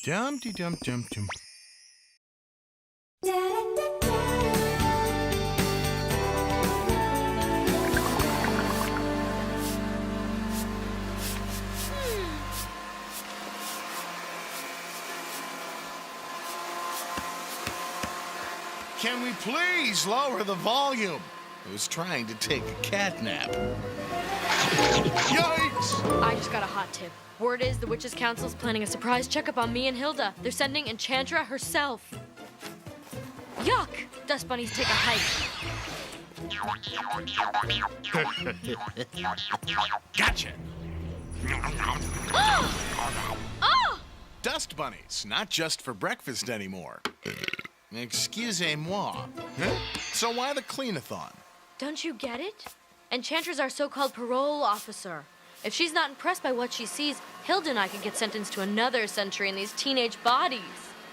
Dum-de-dum-dum-dum. Can we please lower the volume? I was trying to take a cat nap. Yikes! I just got a hot tip. Word is the Witches' Council's planning a surprise checkup on me and Hilda. They're sending Enchantra herself. Yuck! Dust bunnies take a hike. Gotcha! Oh! Dust bunnies, not just for breakfast anymore. Excusez-moi. Huh? So why the clean-a-thon? Don't you get it? Enchantra's our so-called parole officer. If she's not impressed by what she sees, Hilda and I could get sentenced to another century in these teenage bodies.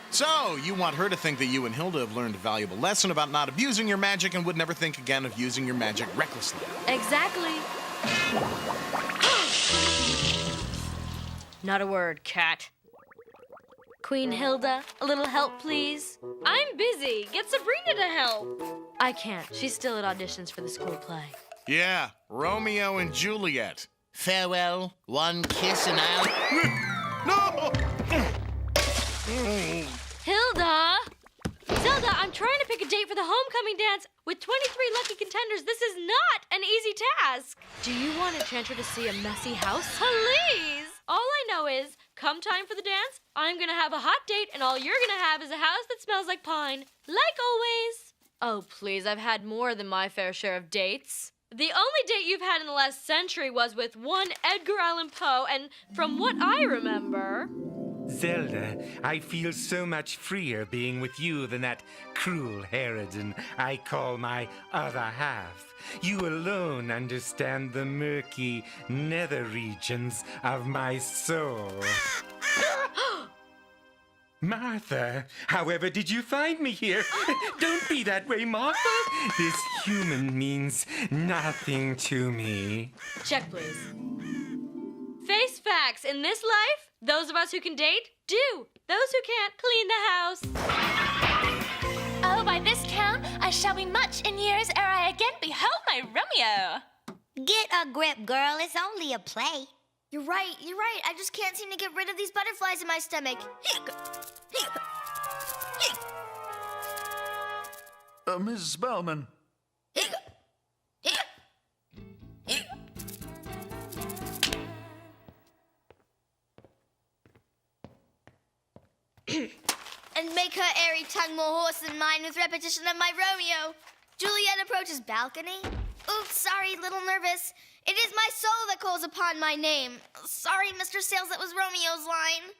So, you want her to think that you and Hilda have learned a valuable lesson about not abusing your magic and would never think again of using your magic recklessly. Exactly. Not a word, cat. Queen Hilda, a little help, please? I'm busy. Get Sabrina to help. I can't. She's still at auditions for the school play. Yeah, Romeo and Juliet. Farewell, one kiss and I'll... No! Hilda! Zelda, I'm trying to pick a date for the homecoming dance. With 23 lucky contenders, this is not an easy task. Do you want Enchantra to see a messy house? Please! All I know is, come time for the dance, I'm gonna have a hot date, and all you're gonna have is a house that smells like pine. Like always. Oh, please, I've had more than my fair share of dates. The only date you've had in the last century was with one Edgar Allan Poe, and from what I remember... Zelda, I feel so much freer being with you than that cruel harridan I call my other half. You alone understand the murky nether regions of my soul. Martha, however did you find me here? Don't be that way, Martha. This human means nothing to me. Check, please. Face facts. In this life, those of us who can date, do. Those who can't, clean the house. Oh, by this count, I shall be much in years ere I again behold my Romeo. Get a grip, girl. It's only a play. You're right. I just can't seem to get rid of these butterflies in my stomach. Mrs. Spellman. And make her airy tongue more hoarse than mine with repetition of my Romeo. Juliet approaches balcony. Oops, sorry, little nervous. It is my soul that calls upon my name. Sorry, Mr. Sales, that was Romeo's line.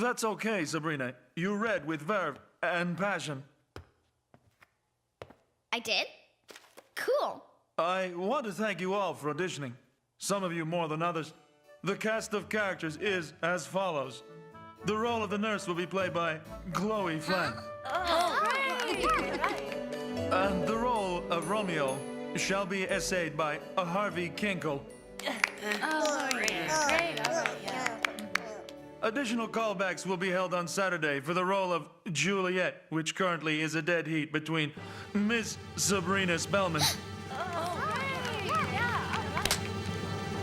That's okay, Sabrina. You read with verve and passion. I did? Cool. I want to thank you all for auditioning. Some of you more than others. The cast of characters is as follows. The role of the nurse will be played by Chloe Flank. And the role of Romeo shall be essayed by Harvey Kinkle. Additional callbacks will be held on Saturday for the role of Juliet, which currently is a dead heat between Miss Sabrina Spellman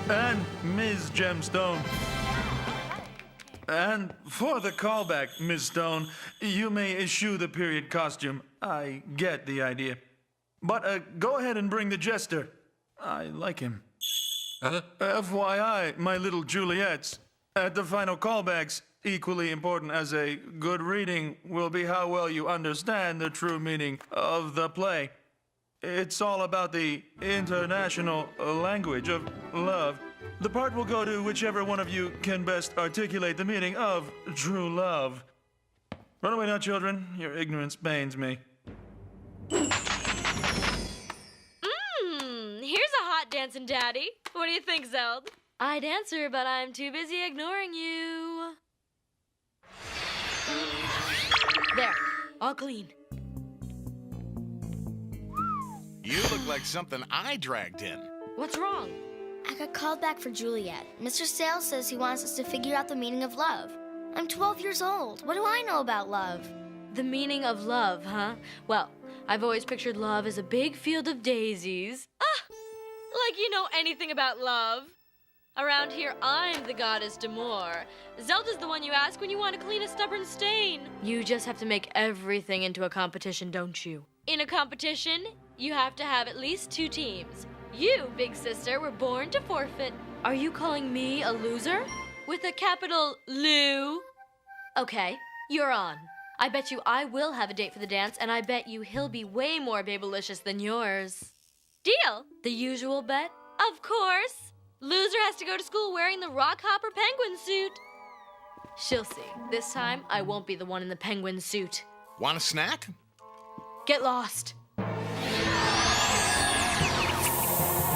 and Ms. Gemstone. And for the callback, Miss Stone, you may eschew the period costume. I get the idea. But go ahead and bring the jester. I like him. FYI, my little Juliets. At the final callbacks, equally important as a good reading will be how well you understand the true meaning of the play. It's all about the international language of love. The part will go to whichever one of you can best articulate the meaning of true love. Run away now, children. Your ignorance pains me. Here's a hot dancing daddy. What do you think, Zeld? I'd answer, but I'm too busy ignoring you. There, all clean. You look like something I dragged in. What's wrong? I got called back for Juliet. Mr. Sales says he wants us to figure out the meaning of love. I'm 12 years old. What do I know about love? The meaning of love, huh? Well, I've always pictured love as a big field of daisies. Like you know anything about love. Around here, I'm the goddess d'Amour. Zelda's the one you ask when you want to clean a stubborn stain. You just have to make everything into a competition, don't you? In a competition, you have to have at least 2 teams. You, big sister, were born to forfeit. Are you calling me a loser? With a capital Lou? Okay, you're on. I bet you I will have a date for the dance, and I bet you he'll be way more babylicious than yours. Deal? The usual bet? Of course. Loser has to go to school wearing the Rockhopper penguin suit. She'll see. This time, I won't be the one in the penguin suit. Want a snack? Get lost.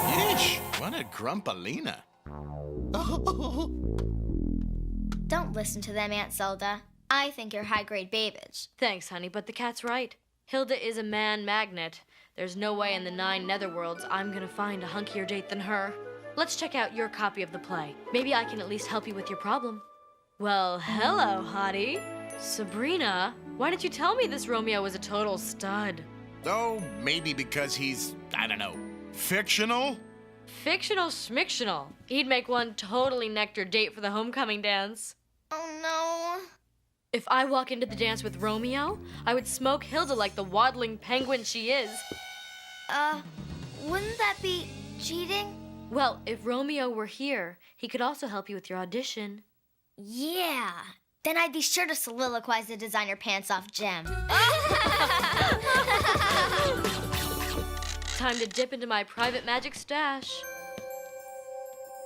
Yeesh, what a grumpalina. Don't listen to them, Aunt Zelda. I think you're high-grade babbage. Thanks, honey, but the cat's right. Hilda is a man magnet. There's no way in the 9 netherworlds I'm gonna find a hunkier date than her. Let's check out your copy of the play. Maybe I can at least help you with your problem. Well, hello, hottie. Sabrina, why didn't you tell me this Romeo was a total stud? Oh, maybe because he's, I don't know, fictional? Fictional schmictional. He'd make one totally nectar date for the homecoming dance. Oh, no. If I walk into the dance with Romeo, I would smoke Hilda like the waddling penguin she is. Wouldn't that be cheating? Well, if Romeo were here, he could also help you with your audition. Yeah. Then I'd be sure to soliloquize the designer pants off gem. Time to dip into my private magic stash.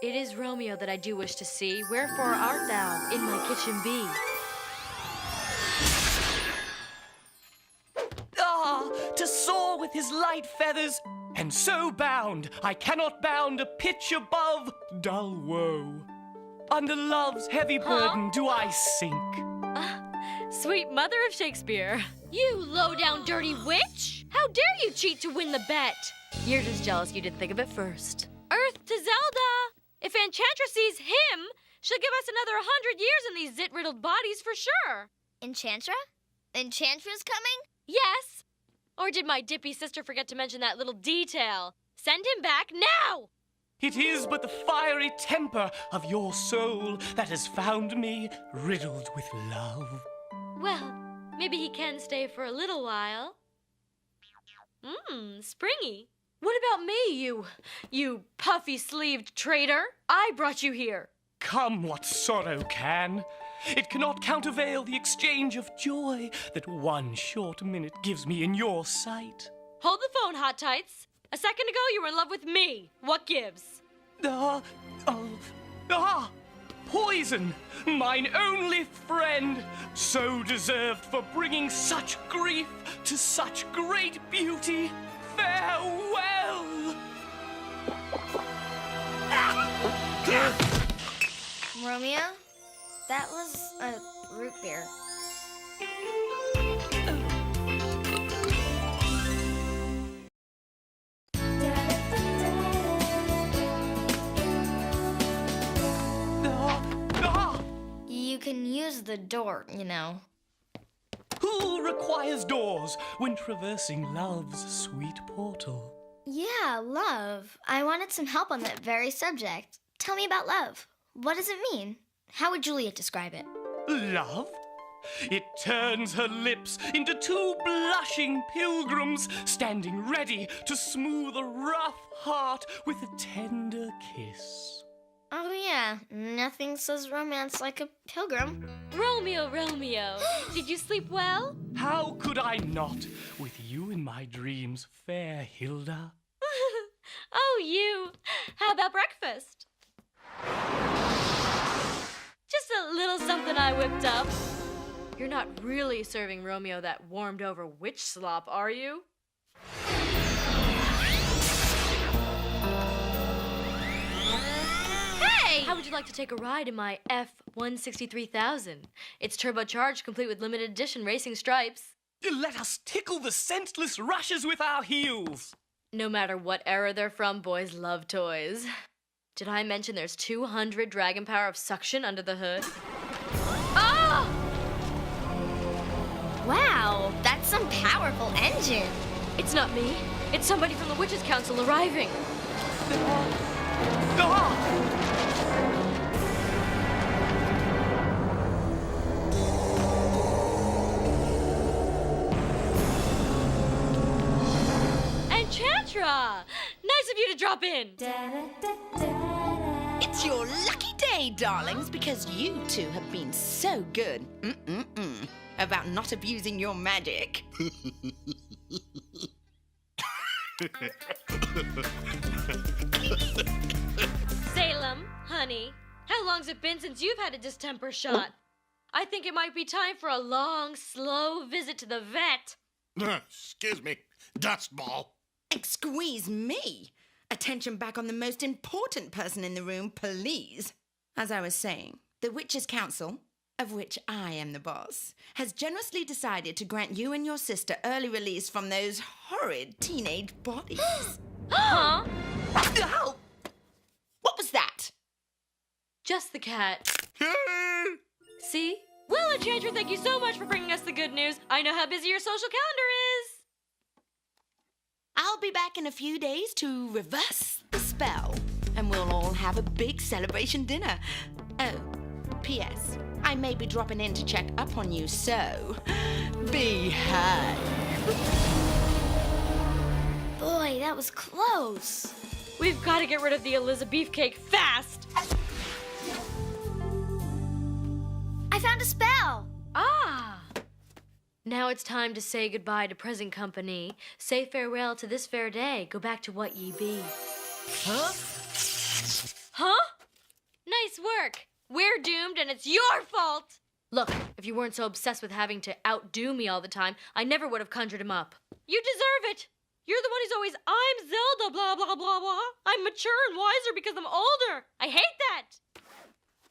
It is Romeo that I do wish to see. Wherefore art thou in my kitchen be? To soar with his light feathers, and so bound I cannot bound a pitch above dull woe. Under love's heavy burden do I sink. Sweet mother of Shakespeare. You low-down dirty witch! How dare you cheat to win the bet? You're just jealous you didn't think of it first. Earth to Zelda! If Enchantra sees him, she'll give us another 100 years in these zit-riddled bodies for sure. Enchantra? Enchantra's coming? Yes. Or did my dippy sister forget to mention that little detail? Send him back now! It is but the fiery temper of your soul that has found me riddled with love. Well, maybe he can stay for a little while. Springy. What about me, you puffy-sleeved traitor? I brought you here. Come what sorrow can. It cannot countervail the exchange of joy that one short minute gives me in your sight. Hold the phone, Hot Tights. A second ago, you were in love with me. What gives? Poison, mine only friend, so deserved for bringing such grief to such great beauty. Farewell! Romeo? That was a root beer. You can use the door, you know. Who requires doors when traversing love's sweet portal? Yeah, love. I wanted some help on that very subject. Tell me about love. What does it mean? How would Juliet describe it? Love? It turns her lips into 2 blushing pilgrims, standing ready to smooth a rough heart with a tender kiss. Oh, yeah. Nothing says romance like a pilgrim. Romeo, Romeo. Did you sleep well? How could I not, with you in my dreams, fair Hilda? Oh, you. How about breakfast? Just a little something I whipped up. You're not really serving Romeo that warmed-over witch slop, are you? Hey! How would you like to take a ride in my F-163,000? It's turbocharged, complete with limited edition racing stripes. Let us tickle the scentless rushes with our heels. No matter what era they're from, boys love toys. Did I mention there's 200 dragon power of suction under the hood? Oh! some powerful engine. It's not me. It's somebody from the Witches' Council arriving. Enchantra! Nice of you to drop in. It's your lucky day, darlings, because you two have been so good about not abusing your magic. Salem, honey, how long's it been since you've had a distemper shot? I think it might be time for a long, slow visit to the vet. Excuse me, dustball. Squeeze me. Attention back on the most important person in the room, please. As I was saying, the Witches' Council, of which I am the boss, has generously decided to grant you and your sister early release from those horrid teenage bodies. Huh? Ow! What was that? Just the cat. See? Well, Enchantra, thank you so much for bringing us the good news. I know how busy your social calendar is. I'll be back in a few days to reverse the spell, and we'll all have a big celebration dinner. Oh, P.S. I may be dropping in to check up on you, so behave. Boy, that was close. We've got to get rid of the Eliza beefcake fast. I found a spell. Ah. Now it's time to say goodbye to present company. Say farewell to this fair day. Go back to what ye be. Huh? Huh? Nice work. We're doomed and it's your fault. Look, if you weren't so obsessed with having to outdo me all the time, I never would have conjured him up. You deserve it. You're the one who's always, I'm Zelda, blah, blah, blah, blah. I'm mature and wiser because I'm older. I hate that.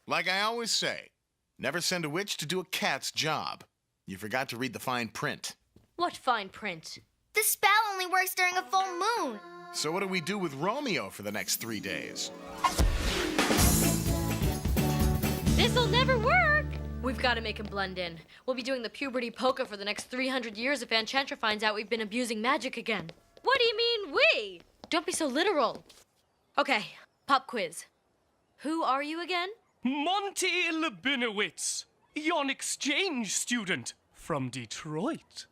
Like I always say, never send a witch to do a cat's job. You forgot to read the fine print. What fine print? The spell only works during a full moon. So what do we do with Romeo for the next 3 days? This'll never work. We've got to make him blend in. We'll be doing the puberty polka for the next 300 years if Enchantra finds out we've been abusing magic again. What do you mean, we? Don't be so literal. Okay, pop quiz. Who are you again? Monty Labinowitz, yon exchange student from Detroit.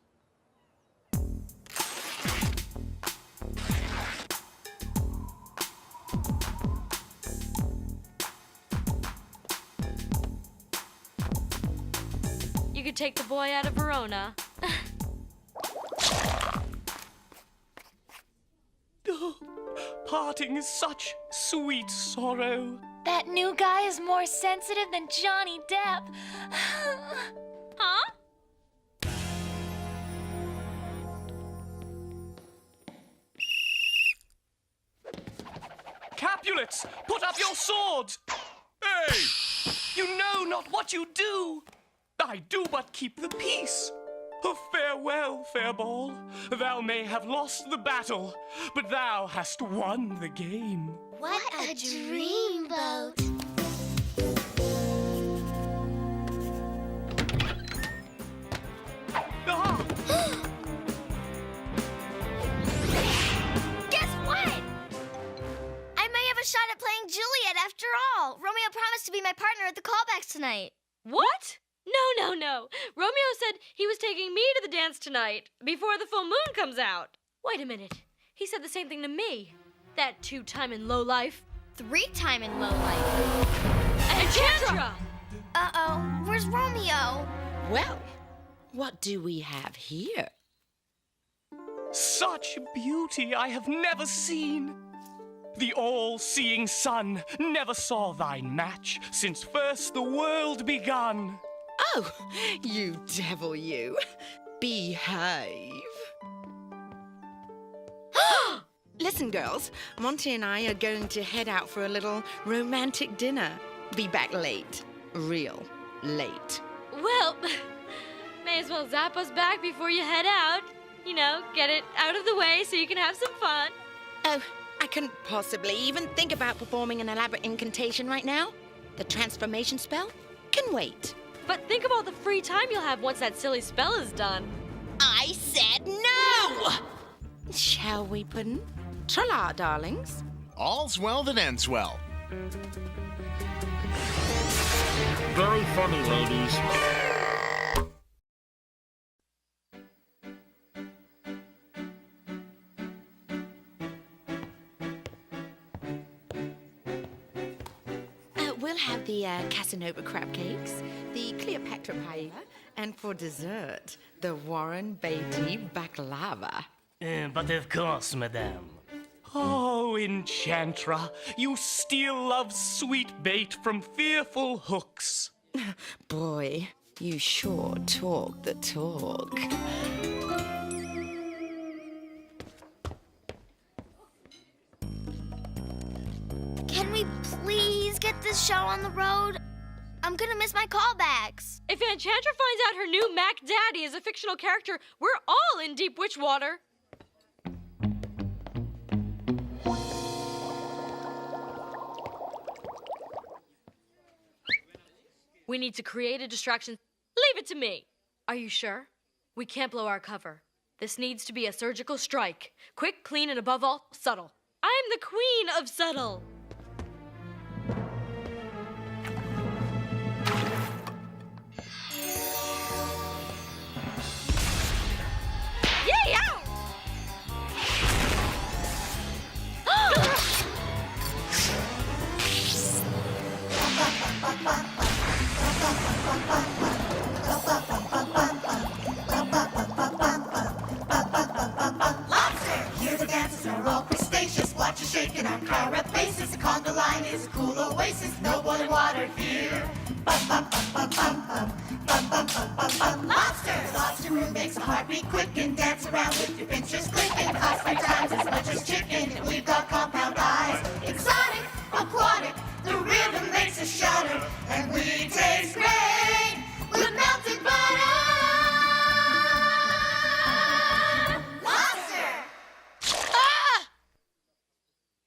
You could take the boy out of Verona. Parting is such sweet sorrow. That new guy is more sensitive than Johnny Depp. Huh? Capulets, put up your swords! Hey! You know not what you do! I do but keep the peace. Farewell, fair ball. Thou may have lost the battle, but thou hast won the game. What a dreamboat. Ah! Guess what? I may have a shot at playing Juliet after all. Romeo promised to be my partner at the callbacks tonight. What? No. Romeo said he was taking me to the dance tonight, before the full moon comes out. Wait a minute. He said the same thing to me. That 2-time in low life. 3-time in low life. Enchantra! Uh-oh, where's Romeo? Well, what do we have here? Such beauty I have never seen. The all-seeing sun never saw thine match since first the world begun. Oh, you devil, you. Behave. Listen, girls, Monty and I are going to head out for a little romantic dinner. Be back late. Real late. Well, may as well zap us back before you head out. You know, get it out of the way so you can have some fun. Oh, I couldn't possibly even think about performing an elaborate incantation right now. The transformation spell can wait. But think of all the free time you'll have once that silly spell is done. I Shall we, Puddin'? Tra-la, darlings. All's well that ends well. Very funny, ladies. We'll have the Casanova crab cakes, the Cleopatra paella, and for dessert, the Warren Beatty baklava. But of course, madame. Oh, Enchantra, you still love sweet bait from fearful hooks. Boy, you sure talk the talk. Can we please get this show on the road? I'm gonna miss my callbacks. If Enchantra finds out her new Mac Daddy is a fictional character, we're all in deep witch water. We need to create a distraction. Leave it to me. Are you sure? We can't blow our cover. This needs to be a surgical strike. Quick, clean, and above all, subtle. I'm the queen of subtle. Yeah! Here the dancers are all crustaceous. Watch us shaking our carapaces. The conga line is a cool oasis. No boiling water here. Lobster! Lobster room makes a heartbeat quick and dance around with your pinchers clicking. Cost 3 times as much as chicken. We've got compound eyes. Exotic, aquatic. The rhythm makes us shudder. And we taste great with melted butter.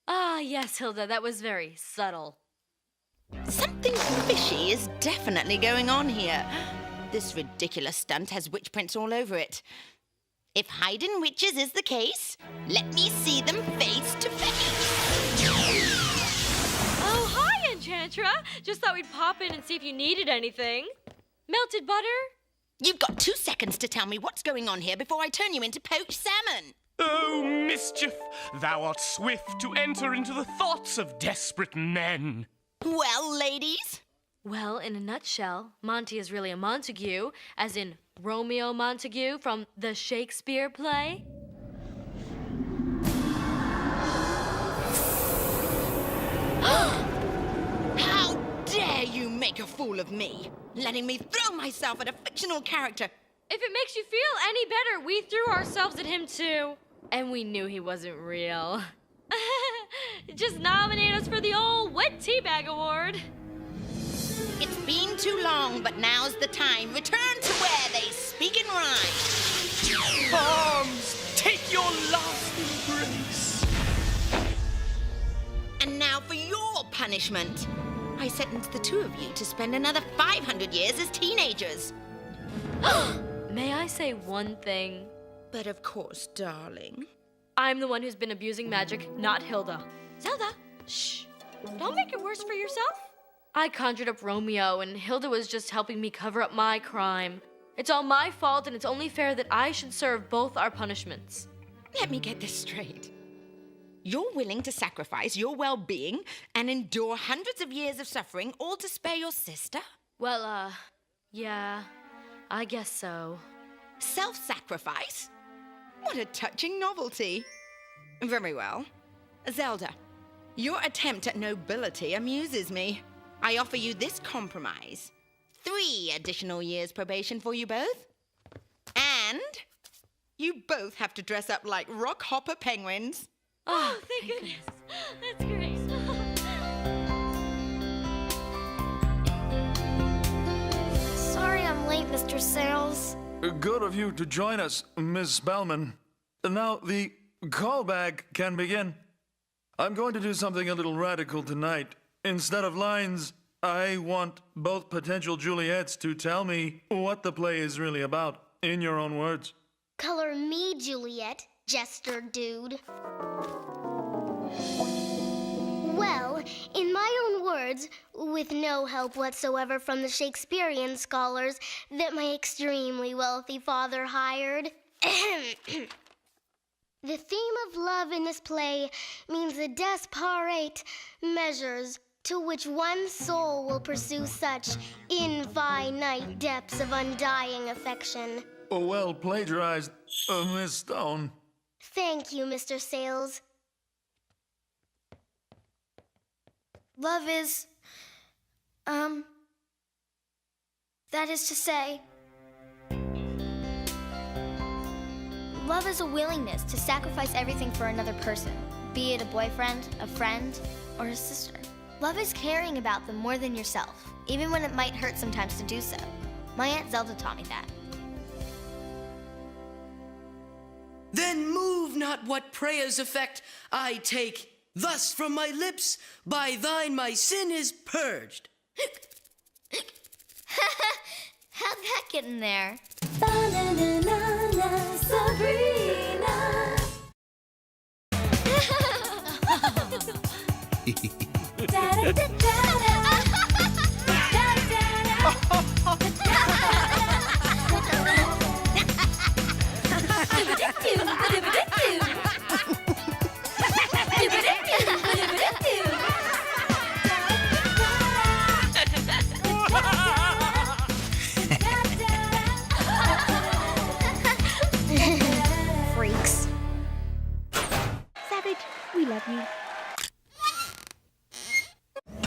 Ah, yes, Hilda, that was very subtle. Something fishy is definitely going on here. This ridiculous stunt has witch prints all over it. If hiding witches is the case, let me see them face to face. Oh, hi, Enchantra. Just thought we'd pop in and see if you needed anything. Melted butter? You've got 2 seconds to tell me what's going on here before I turn you into poached salmon. Oh, mischief! Thou art swift to enter into the thoughts of desperate men. Well, ladies? Well, in a nutshell, Monty is really a Montague, as in Romeo Montague from the Shakespeare play. How dare you make a fool of me, letting me throw myself at a fictional character. If it makes you feel any better, we threw ourselves at him too. And we knew he wasn't real. Just nominate us for the old Wet Teabag Award. It's been too long, but now's the time. Return to where they speak in rhyme. Arms, take your last embrace. And now for your punishment. I sentence the 2 of you to spend another 500 years as teenagers. May I say one thing? But of course, darling. I'm the one who's been abusing magic, not Hilda. Zelda, shh. Don't make it worse for yourself. I conjured up Romeo, and Hilda was just helping me cover up my crime. It's all my fault, and it's only fair that I should serve both our punishments. Let me get this straight. You're willing to sacrifice your well-being and endure hundreds of years of suffering, all to spare your sister? Well, yeah, I guess so. Self-sacrifice? What a touching novelty. Very well. Zelda, your attempt at nobility amuses me. I offer you this compromise. 3 additional years probation for you both. And you both have to dress up like rock hopper penguins. Oh, thank goodness. That's great. Sorry I'm late, Mr. Sales. Good of you to join us, Miss Spellman. Now the callback can begin. I'm going to do something a little radical tonight. Instead of lines, I want both potential Juliets to tell me what the play is really about, in your own words. Color me, Juliet. jester dude. Well, in my own words, with no help whatsoever from the Shakespearean scholars that my extremely wealthy father hired, the theme of love in this play means the desperate measures to which one soul will pursue such infinite depths of undying affection. Oh, well plagiarized, Miss Stone. Thank you, Mr. Sales. Love is, that is to say, love is a willingness to sacrifice everything for another person, be it a boyfriend, a friend, or a sister. Love is caring about them more than yourself, even when it might hurt sometimes to do so. My Aunt Zelda taught me that. Then move not what prayers effect I take. Thus from my lips, by thine my sin is purged. How'd that get in there? Sabrina.